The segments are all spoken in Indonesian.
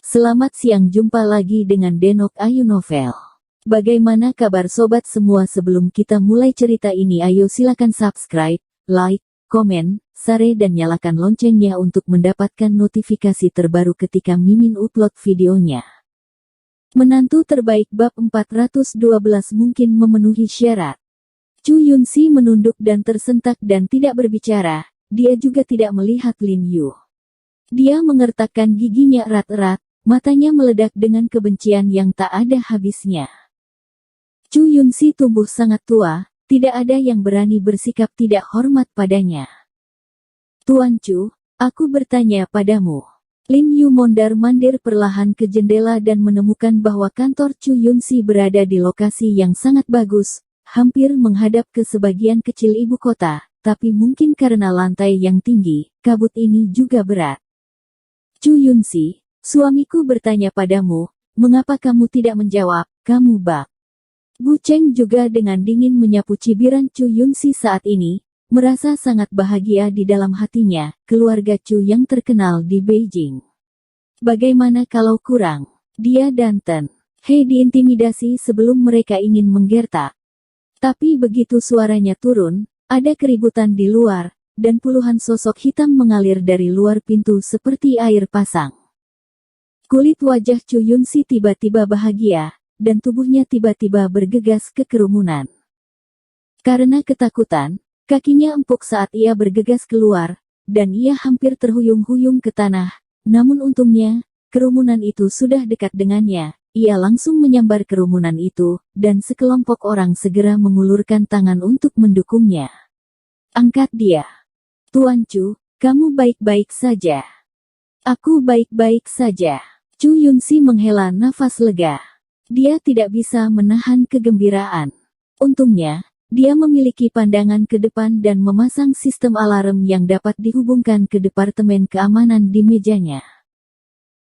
Selamat siang, jumpa lagi dengan Denok Ayu Novel. Bagaimana kabar sobat semua? Sebelum kita mulai cerita ini, ayo silakan subscribe, like, komen, share dan nyalakan loncengnya untuk mendapatkan notifikasi terbaru ketika Mimin upload videonya. Menantu terbaik bab 412 mungkin memenuhi syarat. Chu Yunxi menunduk dan tersentak dan tidak berbicara. Dia juga tidak melihat Lin Yu. Dia mengertakkan giginya erat-erat. Matanya meledak dengan kebencian yang tak ada habisnya. Chu Yunxi tumbuh sangat tua, tidak ada yang berani bersikap tidak hormat padanya. Tuan Chu, aku bertanya padamu. Lin Yu mondar-mandir perlahan ke jendela dan menemukan bahwa kantor Chu Yunxi berada di lokasi yang sangat bagus, hampir menghadap ke sebagian kecil ibu kota, tapi mungkin karena lantai yang tinggi, kabut ini juga berat. Chu Yunxi, suamiku bertanya padamu, mengapa kamu tidak menjawab, kamu bak. Bu Cheng juga dengan dingin menyapu cibiran Chu Yunxi saat ini, merasa sangat bahagia di dalam hatinya, keluarga Chu yang terkenal di Beijing. Bagaimana kalau kurang? Dia dan Ten He diintimidasi sebelum mereka ingin menggertak. Tapi begitu suaranya turun, ada keributan di luar, dan puluhan sosok hitam mengalir dari luar pintu seperti air pasang. Kulit wajah Chu Yunxi tiba-tiba bahagia, dan tubuhnya tiba-tiba bergegas ke kerumunan. Karena ketakutan, kakinya empuk saat ia bergegas keluar, dan ia hampir terhuyung-huyung ke tanah. Namun untungnya, kerumunan itu sudah dekat dengannya. Ia langsung menyambar kerumunan itu, dan sekelompok orang segera mengulurkan tangan untuk mendukungnya. Angkat dia. Tuan Chu, kamu baik-baik saja. Aku baik-baik saja. Chu Yunxi menghela nafas lega. Dia tidak bisa menahan kegembiraan. Untungnya, dia memiliki pandangan ke depan dan memasang sistem alarm yang dapat dihubungkan ke Departemen Keamanan di mejanya.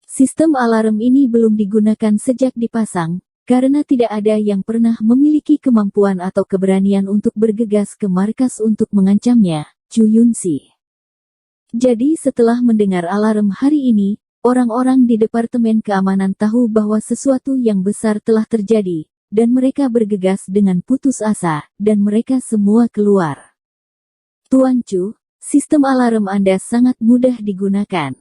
Sistem alarm ini belum digunakan sejak dipasang, karena tidak ada yang pernah memiliki kemampuan atau keberanian untuk bergegas ke markas untuk mengancamnya, Chu Yunxi. Jadi setelah mendengar alarm hari ini, orang-orang di Departemen Keamanan tahu bahwa sesuatu yang besar telah terjadi, dan mereka bergegas dengan putus asa, dan mereka semua keluar. Tuan Chu, sistem alarm Anda sangat mudah digunakan.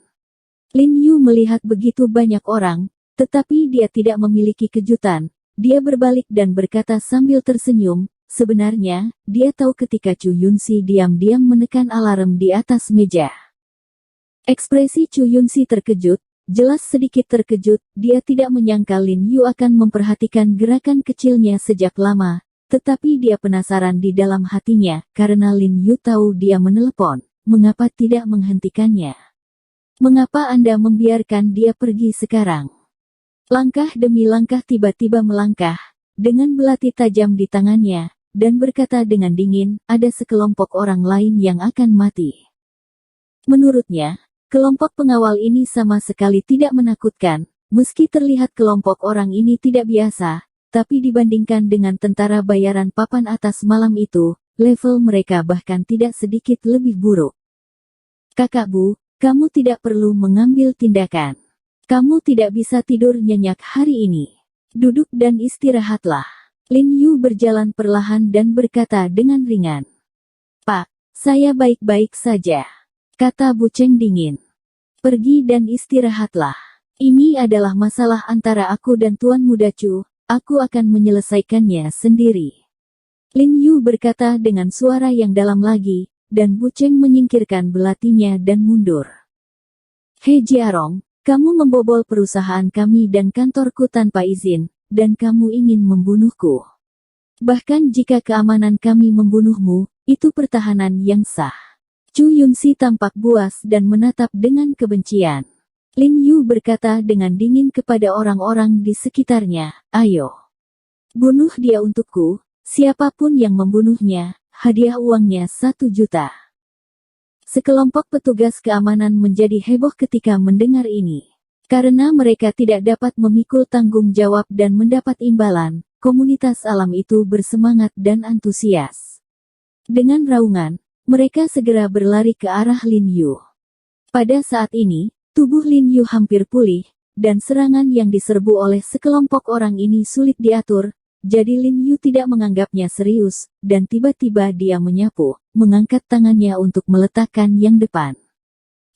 Lin Yu melihat begitu banyak orang, tetapi dia tidak memiliki kejutan. Dia berbalik dan berkata sambil tersenyum, sebenarnya, dia tahu ketika Chu Yunxi diam-diam menekan alarm di atas meja. Ekspresi Chu Yunxi terkejut, jelas sedikit terkejut, dia tidak menyangka Lin Yu akan memperhatikan gerakan kecilnya sejak lama, tetapi dia penasaran di dalam hatinya, karena Lin Yu tahu dia menelepon, mengapa tidak menghentikannya? Mengapa Anda membiarkan dia pergi sekarang? Langkah demi langkah tiba-tiba melangkah, dengan belati tajam di tangannya, dan berkata dengan dingin, ada sekelompok orang lain yang akan mati. Menurutnya, kelompok pengawal ini sama sekali tidak menakutkan, meski terlihat kelompok orang ini tidak biasa, tapi dibandingkan dengan tentara bayaran papan atas malam itu, level mereka bahkan tidak sedikit lebih buruk. Kakak Bu, kamu tidak perlu mengambil tindakan. Kamu tidak bisa tidur nyenyak hari ini. Duduk dan istirahatlah. Lin Yu berjalan perlahan dan berkata dengan ringan. Pak, saya baik-baik saja, kata Bu Cheng dingin. Pergi dan istirahatlah. Ini adalah masalah antara aku dan Tuan Muda Chu, aku akan menyelesaikannya sendiri. Lin Yu berkata dengan suara yang dalam lagi, dan Bu Cheng menyingkirkan belatinya dan mundur. He Jiarong, kamu membobol perusahaan kami dan kantorku tanpa izin, dan kamu ingin membunuhku. Bahkan jika keamanan kami membunuhmu, itu pertahanan yang sah. Chu Yunxi tampak buas dan menatap dengan kebencian. Lin Yu berkata dengan dingin kepada orang-orang di sekitarnya, ayo. Bunuh dia untukku, siapapun yang membunuhnya, hadiah uangnya 1 juta. Sekelompok petugas keamanan menjadi heboh ketika mendengar ini. Karena mereka tidak dapat memikul tanggung jawab dan mendapat imbalan, komunitas alam itu bersemangat dan antusias. Dengan raungan, mereka segera berlari ke arah Lin Yu. Pada saat ini, tubuh Lin Yu hampir pulih, dan serangan yang diserbu oleh sekelompok orang ini sulit diatur, jadi Lin Yu tidak menganggapnya serius, dan tiba-tiba dia menyapu, mengangkat tangannya untuk meletakkan yang depan.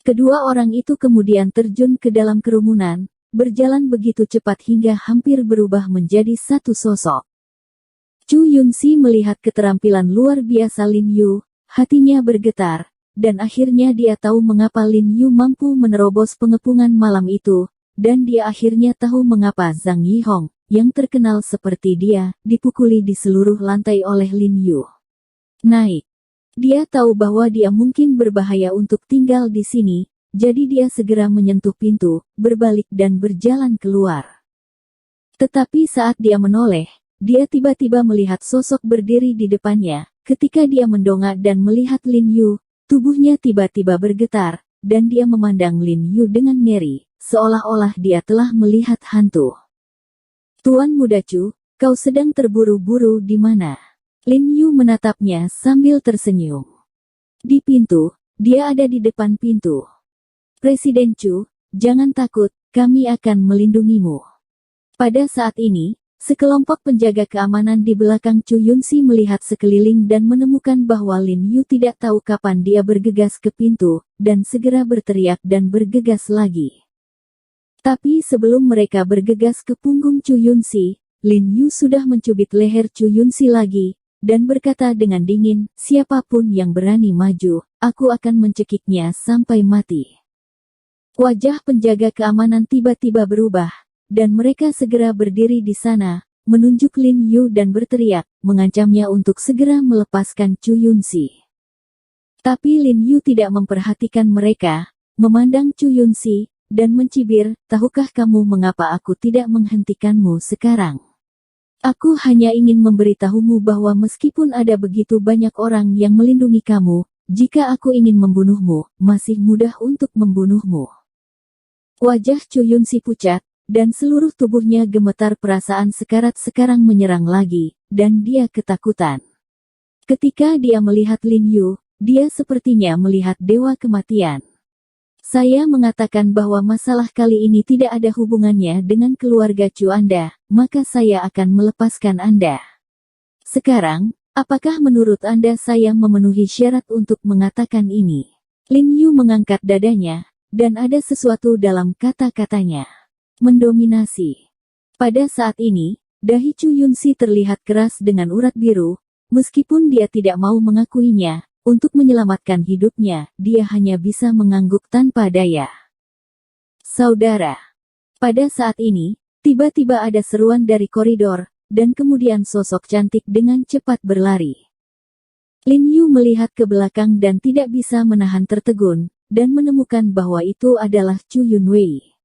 Kedua orang itu kemudian terjun ke dalam kerumunan, berjalan begitu cepat hingga hampir berubah menjadi satu sosok. Chu Yunxi melihat keterampilan luar biasa Lin Yu, hatinya bergetar, dan akhirnya dia tahu mengapa Lin Yu mampu menerobos pengepungan malam itu, dan dia akhirnya tahu mengapa Zhang Yihong, yang terkenal seperti dia, dipukuli di seluruh lantai oleh Lin Yu. Naik. Dia tahu bahwa dia mungkin berbahaya untuk tinggal di sini, jadi dia segera menyentuh pintu, berbalik dan berjalan keluar. Tetapi saat dia menoleh, dia tiba-tiba melihat sosok berdiri di depannya. Ketika dia mendongak dan melihat Lin Yu, tubuhnya tiba-tiba bergetar, dan dia memandang Lin Yu dengan ngeri, seolah-olah dia telah melihat hantu. Tuan Muda Chu, kau sedang terburu-buru di mana? Lin Yu menatapnya sambil tersenyum. Di pintu, dia ada di depan pintu. Presiden Chu, jangan takut, kami akan melindungimu. Pada saat ini, sekelompok penjaga keamanan di belakang Chu Yunxi melihat sekeliling dan menemukan bahwa Lin Yu tidak tahu kapan dia bergegas ke pintu, dan segera berteriak dan bergegas lagi. Tapi sebelum mereka bergegas ke punggung Chu Yunxi, Lin Yu sudah mencubit leher Chu Yunxi lagi, dan berkata dengan dingin, siapapun yang berani maju, aku akan mencekiknya sampai mati. Wajah penjaga keamanan tiba-tiba berubah, dan mereka segera berdiri di sana, menunjuk Lin Yu dan berteriak, mengancamnya untuk segera melepaskan Chu Yunxi. Tapi Lin Yu tidak memperhatikan mereka, memandang Chu Yunxi, dan mencibir, tahukah kamu mengapa aku tidak menghentikanmu sekarang? Aku hanya ingin memberitahumu bahwa meskipun ada begitu banyak orang yang melindungi kamu, jika aku ingin membunuhmu, masih mudah untuk membunuhmu. Wajah Chu Yunxi pucat, dan seluruh tubuhnya gemetar, perasaan sekarat sekarang menyerang lagi, dan dia ketakutan. Ketika dia melihat Lin Yu, dia sepertinya melihat dewa kematian. Saya mengatakan bahwa masalah kali ini tidak ada hubungannya dengan keluarga Chu Anda, maka saya akan melepaskan Anda. Sekarang, apakah menurut Anda saya memenuhi syarat untuk mengatakan ini? Lin Yu mengangkat dadanya, dan ada sesuatu dalam kata-katanya. Mendominasi. Pada saat ini, dahi Chu Yunxi terlihat keras dengan urat biru, meskipun dia tidak mau mengakuinya, untuk menyelamatkan hidupnya, dia hanya bisa mengangguk tanpa daya. Saudara. Pada saat ini, tiba-tiba ada seruan dari koridor, dan kemudian sosok cantik dengan cepat berlari. Lin Yu melihat ke belakang dan tidak bisa menahan tertegun, dan menemukan bahwa itu adalah Chu Yunwei.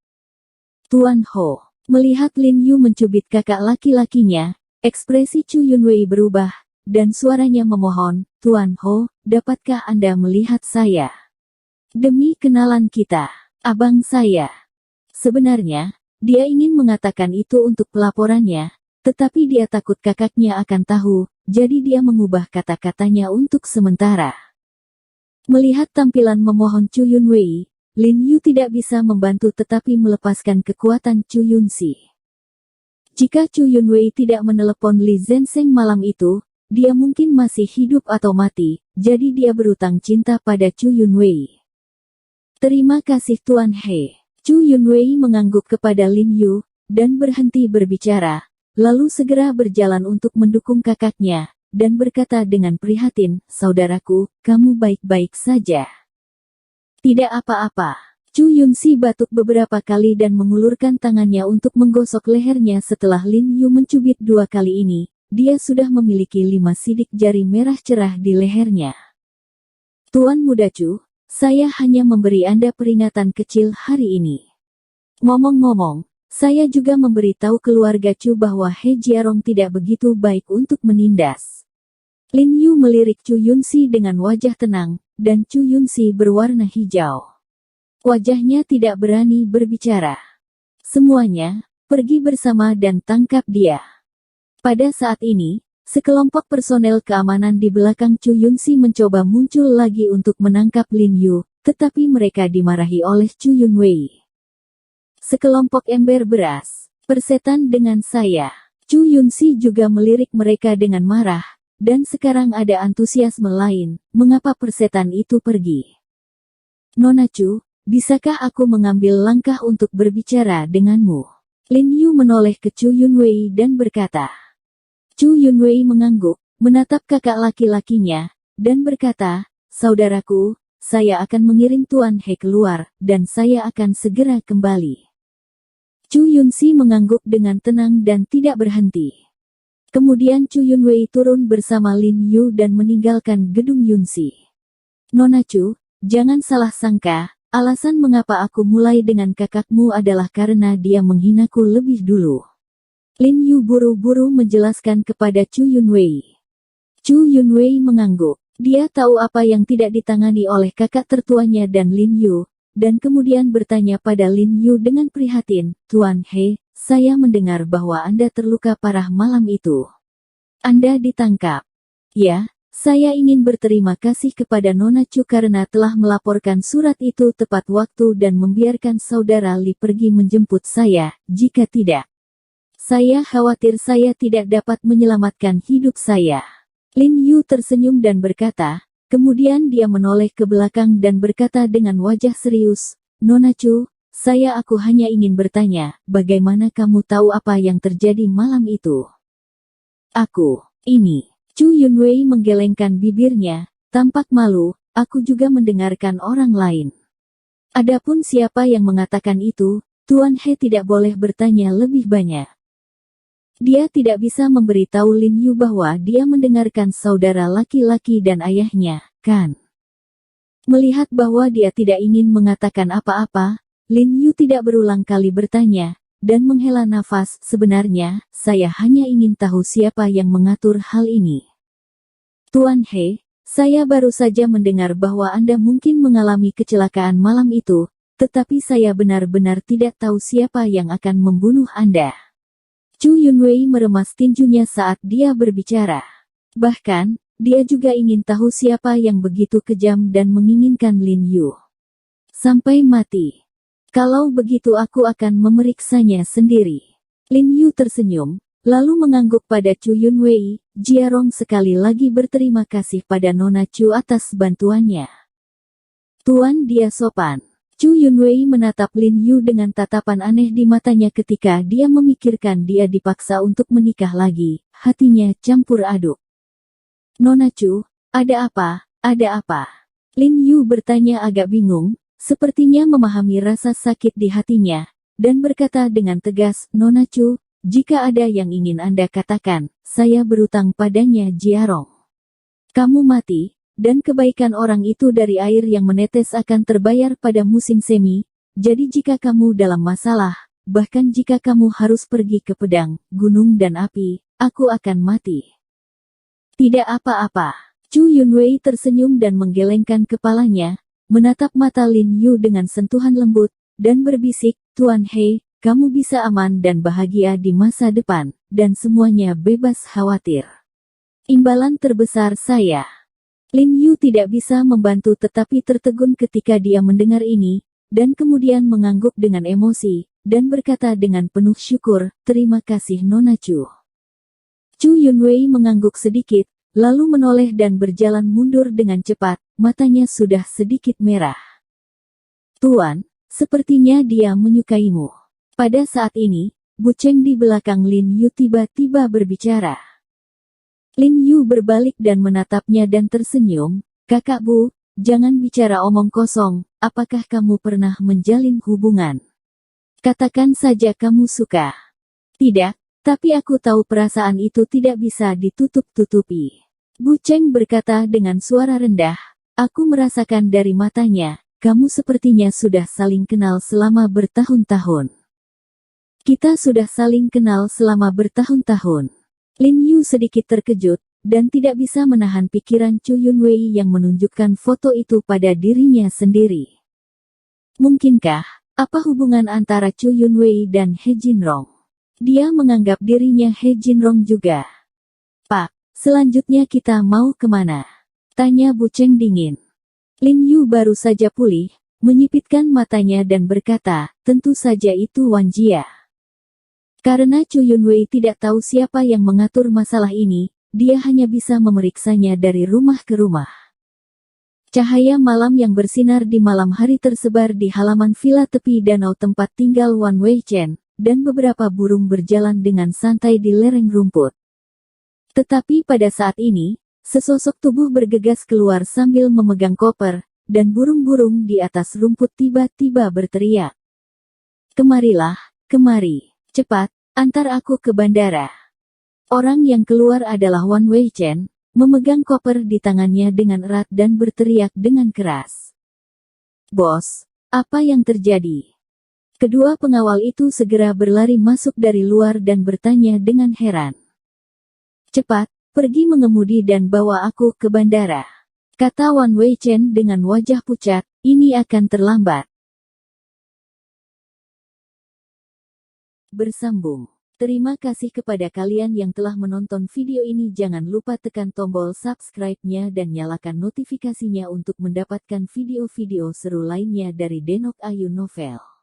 Tuan Ho. Melihat Lin Yu mencubit kakak laki-lakinya, ekspresi Chu Yunwei berubah, dan suaranya memohon, Tuan Ho, dapatkah Anda melihat saya? Demi kenalan kita, abang saya. Sebenarnya, dia ingin mengatakan itu untuk pelaporannya, tetapi dia takut kakaknya akan tahu, jadi dia mengubah kata-katanya untuk sementara. Melihat tampilan memohon Chu Yunwei, Lin Yu tidak bisa membantu tetapi melepaskan kekuatan Chu Yunxi. Jika Chu Yunwei tidak menelepon Li Zhensheng malam itu, dia mungkin masih hidup atau mati, jadi dia berutang cinta pada Chu Yunwei. Terima kasih Tuan He. Chu Yunwei mengangguk kepada Lin Yu, dan berhenti berbicara, lalu segera berjalan untuk mendukung kakaknya, dan berkata dengan prihatin, saudaraku, kamu baik-baik saja. Tidak apa-apa. Chu Yunxi batuk beberapa kali dan mengulurkan tangannya untuk menggosok lehernya. Setelah Lin Yu mencubit 2 kali ini, dia sudah memiliki 5 sidik jari merah cerah di lehernya. Tuan Muda Chu, saya hanya memberi Anda peringatan kecil hari ini. Ngomong-ngomong, saya juga memberitahu keluarga Chu bahwa He Jiarong tidak begitu baik untuk menindas. Lin Yu melirik Chu Yunxi dengan wajah tenang, dan Chu Yunxi berwarna hijau. Wajahnya tidak berani berbicara. Semuanya, pergi bersama dan tangkap dia. Pada saat ini, sekelompok personel keamanan di belakang Chu Yunxi mencoba muncul lagi untuk menangkap Lin Yu, tetapi mereka dimarahi oleh Chu Yunwei. Sekelompok ember beras. Persetan dengan saya. Chu Yunxi juga melirik mereka dengan marah. Dan sekarang ada antusiasme lain, mengapa persetan itu pergi? Nona Chu, bisakah aku mengambil langkah untuk berbicara denganmu? Lin Yu menoleh ke Chu Yunwei dan berkata. Chu Yunwei mengangguk, menatap kakak laki-lakinya, dan berkata, saudaraku, saya akan mengirim Tuan He keluar, dan saya akan segera kembali. Chu Yunxi mengangguk dengan tenang dan tidak berhenti. Kemudian Chu Yunwei turun bersama Lin Yu dan meninggalkan gedung Yunxi. Nona Chu, jangan salah sangka, alasan mengapa aku mulai dengan kakakmu adalah karena dia menghinaku lebih dulu. Lin Yu buru-buru menjelaskan kepada Chu Yunwei. Chu Yunwei mengangguk. Dia tahu apa yang tidak ditangani oleh kakak tertuanya dan Lin Yu, dan kemudian bertanya pada Lin Yu dengan prihatin, Tuan He, saya mendengar bahwa Anda terluka parah malam itu. Anda ditangkap. Ya, saya ingin berterima kasih kepada Nona Chu karena telah melaporkan surat itu tepat waktu dan membiarkan saudara Li pergi menjemput saya, jika tidak. Saya khawatir saya tidak dapat menyelamatkan hidup saya. Lin Yu tersenyum dan berkata, kemudian dia menoleh ke belakang dan berkata dengan wajah serius, Nona Chu, aku hanya ingin bertanya, bagaimana kamu tahu apa yang terjadi malam itu? Ini. Chu Yunwei menggelengkan bibirnya, tampak malu, aku juga mendengarkan orang lain. Adapun siapa yang mengatakan itu, Tuan He tidak boleh bertanya lebih banyak. Dia tidak bisa memberitahu Lin Yu bahwa dia mendengarkan saudara laki-laki dan ayahnya, kan? Melihat bahwa dia tidak ingin mengatakan apa-apa, Lin Yu tidak berulang kali bertanya, dan menghela nafas, sebenarnya, saya hanya ingin tahu siapa yang mengatur hal ini. Tuan He, saya baru saja mendengar bahwa Anda mungkin mengalami kecelakaan malam itu, tetapi saya benar-benar tidak tahu siapa yang akan membunuh Anda. Chu Yunwei meremas tinjunya saat dia berbicara. Bahkan, dia juga ingin tahu siapa yang begitu kejam dan menginginkan Lin Yu sampai mati. Kalau begitu aku akan memeriksanya sendiri. Lin Yu tersenyum, lalu mengangguk pada Chu Yunwei. Jiarong sekali lagi berterima kasih pada Nona Chu atas bantuannya. Tuan, dia sopan. Chu Yunwei menatap Lin Yu dengan tatapan aneh di matanya ketika dia memikirkan dia dipaksa untuk menikah lagi, hatinya campur aduk. Nona Chu, ada apa? Ada apa? Lin Yu bertanya agak bingung, sepertinya memahami rasa sakit di hatinya, dan berkata dengan tegas, Nona Chu, jika ada yang ingin Anda katakan, saya berutang padanya Jiarong. Kamu mati, dan kebaikan orang itu dari air yang menetes akan terbayar pada musim semi, jadi jika kamu dalam masalah, bahkan jika kamu harus pergi ke pedang, gunung dan api, aku akan mati. Tidak apa-apa. Chu Yunwei tersenyum dan menggelengkan kepalanya, menatap mata Lin Yu dengan sentuhan lembut, dan berbisik, Tuan He, kamu bisa aman dan bahagia di masa depan, dan semuanya bebas khawatir. Imbalan terbesar saya. Lin Yu tidak bisa membantu tetapi tertegun ketika dia mendengar ini, dan kemudian mengangguk dengan emosi, dan berkata dengan penuh syukur, terima kasih Nona Chu. Chu Yunwei mengangguk sedikit, lalu menoleh dan berjalan mundur dengan cepat, matanya sudah sedikit merah. Tuan, sepertinya dia menyukaimu. Pada saat ini, Bu Cheng di belakang Lin Yu tiba-tiba berbicara. Lin Yu berbalik dan menatapnya dan tersenyum, Kakak Bu, jangan bicara omong kosong, apakah kamu pernah menjalin hubungan? Katakan saja kamu suka. Tidak, tapi aku tahu perasaan itu tidak bisa ditutup-tutupi. Bu Cheng berkata dengan suara rendah, aku merasakan dari matanya, kamu sepertinya sudah saling kenal selama bertahun-tahun. Kita sudah saling kenal selama bertahun-tahun. Lin Yu sedikit terkejut, dan tidak bisa menahan pikiran Chu Yunwei yang menunjukkan foto itu pada dirinya sendiri. Mungkinkah, apa hubungan antara Chu Yunwei dan He Jinrong? Dia menganggap dirinya He Jinrong juga. Pak, selanjutnya kita mau kemana? Tanya Bu Cheng dingin. Lin Yu baru saja pulih, menyipitkan matanya dan berkata, tentu saja itu Wan Jia. Karena Chu Yunwei tidak tahu siapa yang mengatur masalah ini, dia hanya bisa memeriksanya dari rumah ke rumah. Cahaya malam yang bersinar di malam hari tersebar di halaman villa tepi danau tempat tinggal Wan Weichen, dan beberapa burung berjalan dengan santai di lereng rumput. Tetapi pada saat ini, sesosok tubuh bergegas keluar sambil memegang koper, dan burung-burung di atas rumput tiba-tiba berteriak. Kemarilah, kemari, cepat, antar aku ke bandara. Orang yang keluar adalah Wan Weichen, memegang koper di tangannya dengan erat dan berteriak dengan keras. Bos, apa yang terjadi? Kedua pengawal itu segera berlari masuk dari luar dan bertanya dengan heran. Cepat, pergi mengemudi dan bawa aku ke bandara, kata Wan Weichen dengan wajah pucat, ini akan terlambat. Bersambung. Terima kasih kepada kalian yang telah menonton video ini. Jangan lupa tekan tombol subscribe-nya dan nyalakan notifikasinya untuk mendapatkan video-video seru lainnya dari Denok Ayu Novel.